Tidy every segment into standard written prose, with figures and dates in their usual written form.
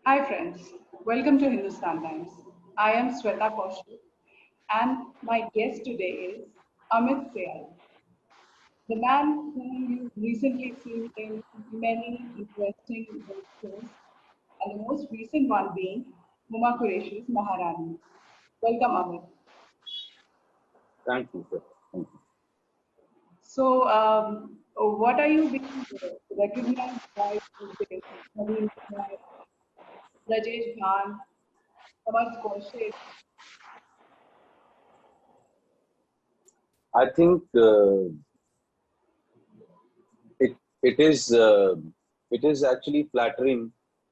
Hi friends, welcome to Hindustan Times. I am Sweta Kaushik and my guest today is Amit Sial, the man whom you've recently seen in many interesting web shows, and the most recent one being Huma Qureshi's Maharani. Welcome, Amit. Thank you, sir. Thank you. So, what are you being recognized by these days? Naveen Kumar, Rajesh Khan, Subhash Kapoor. I think it it is uh, it is actually flattering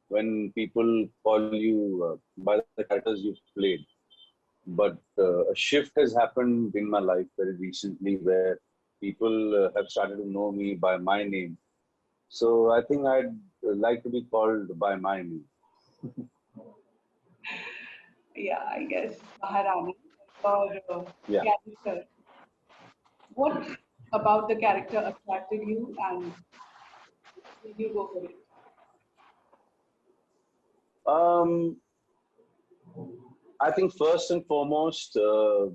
when people call you by the characters you've played. But a shift has happened in my life very recently where people have started to know me by my name. So I think I'd like to be called by my name. Yeah, I guess Maharani, your Yeah. character. What about the character attracted you and did you go for it? Um, I think first and foremost, Mr.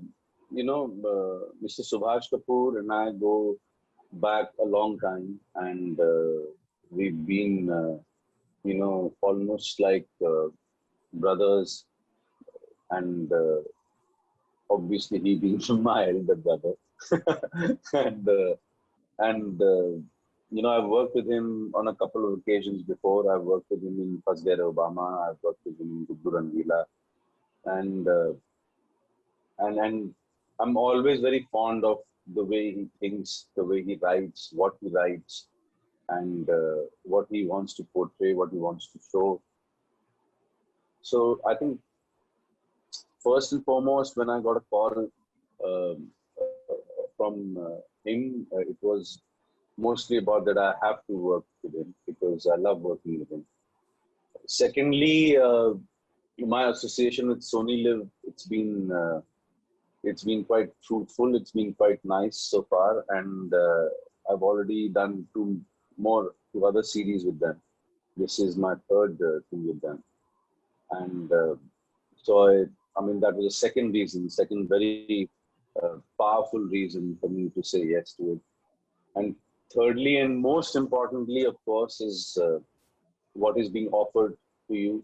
Subhash Kapoor and I go back a long time, and we've been, almost like brothers, and obviously he being my elder brother, and I've worked with him on a couple of occasions before. I've worked with him in First Dare Obama. I've worked with him in Guddu Rangila, and and I'm always very fond of the way he thinks, the way he writes, what he writes, and what he wants to portray, what he wants to show. So I think first and foremost, when I got a call from him, it was mostly about that I have to work with him because I love working with him. Secondly, my association with Sony Live, it's been quite fruitful. It's been quite nice so far, and I've already done two other series with them. This is my third thing with them, and so I mean that was a second reason, second very powerful reason for me to say yes to it. And thirdly, and most importantly, of course, is what is being offered to you.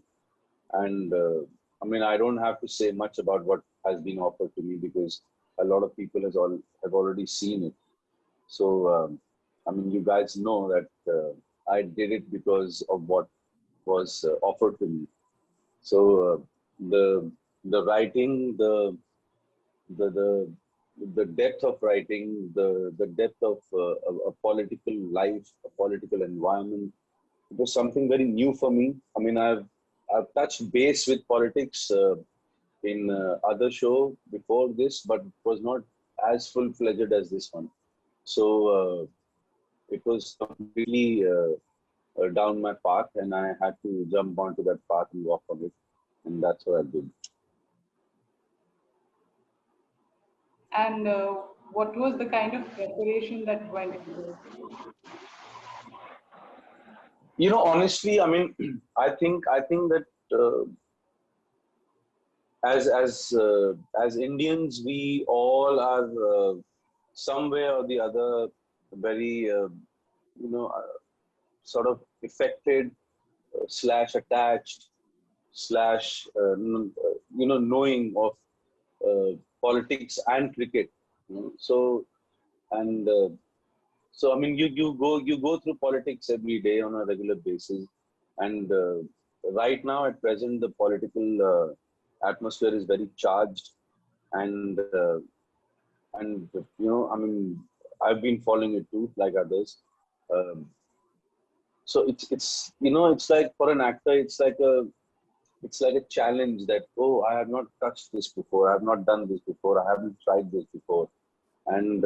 And I mean, I don't have to say much about what has been offered to me because a lot of people have already seen it. So, I mean, you guys know that I did it because of what was offered to me. So, the the writing, the the the depth of writing, the depth of a political life, a political environment, it was something very new for me. I mean, I've touched base with politics in other show before this, but it was not as full fledged as this one. So it was completely down my path, and I had to jump onto that path and walk on it, and that's what I did. And what was the kind of preparation that went into it? Honestly, I mean, I think that as as as Indians, we all are somewhere or the other very you know uh, sort of affected slash attached slash knowing of politics and cricket. So and so I mean you go through politics every day on a regular basis, and right now at present the political atmosphere is very charged, and I mean I've been following it too like others. Um, so it's it's like for an actor it's like a challenge that, oh, I have not touched this before, I have not done this before, I haven't tried this before, and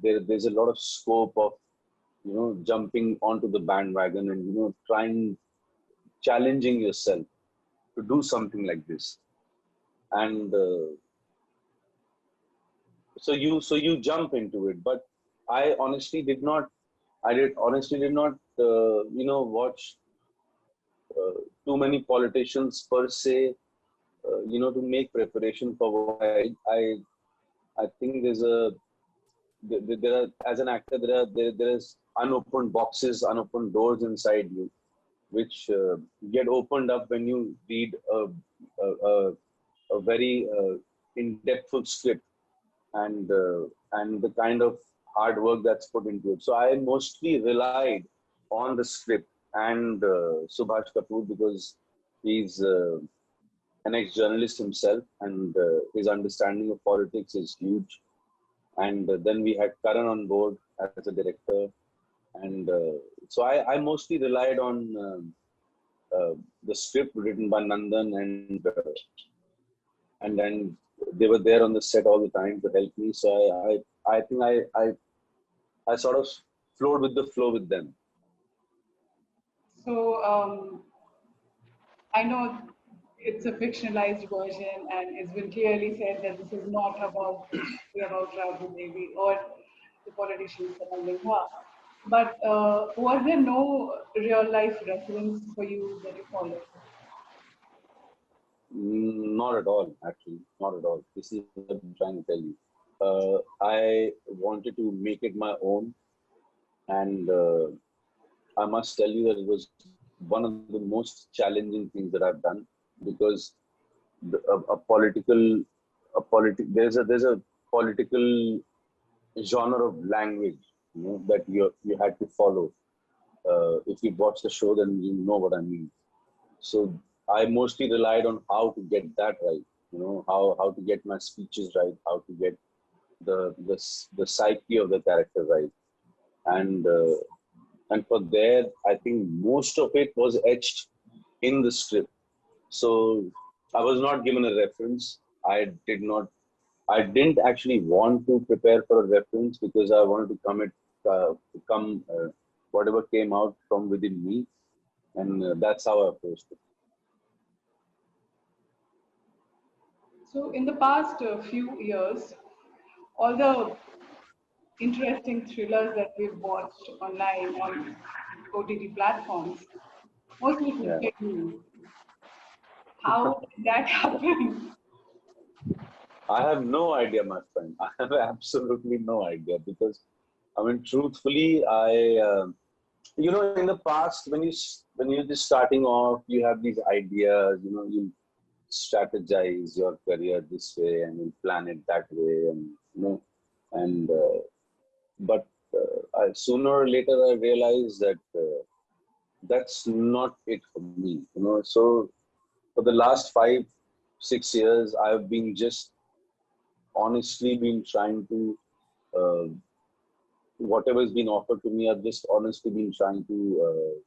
there's a lot of scope of jumping onto the bandwagon and trying, challenging yourself to do something like this. And so you jump into it. But I honestly did not, I did honestly did not watch too many politicians per se, to make preparation for what I think there are, as an actor, there is unopened boxes, unopened doors inside you, which get opened up when you read a very in-depth script, and the kind of hard work that's put into it. So I mostly relied on the script and Subhash Kapoor, because he's an ex-journalist himself, and his understanding of politics is huge. And then we had Karan on board as a director, and so I mostly relied on the script written by Nandan, and then they were there on the set all the time to help me. So I think I sort of flowed with the flow with them. So I know it's a fictionalized version, and it's been clearly said that this is not about Raghu Devi or the politicians surrounding her. But was there no real life reference for you that you followed? Not at all, actually, not at all. This is what I'm trying to tell you. I wanted to make it my own, and I must tell you that it was one of the most challenging things that I've done, because a political, there's a political genre of language, that you had to follow. If you watch the show, then you know what I mean. So I mostly relied on how to get that right. How to get my speeches right, how to get the psyche of the character right, and for there, I think most of it was etched in the script. So I was not given a reference. I did not. I didn't actually want to prepare for a reference, because I wanted to come whatever came out from within me, and that's how I approached it. So in the past few years, all the interesting thrillers that we've watched online on OTT platforms, mostly Yeah. fake news. How did that happen? I have no idea, my friend. I have absolutely no idea, because, I mean, truthfully, in the past, when you're just starting off, you have these ideas. You strategize your career this way, and you plan it that way, and and but sooner or later, I realized that that's not it for me. So for the last 5, 6 years, I've been just honestly been trying to, uh, whatever has been offered to me, I've just honestly been trying to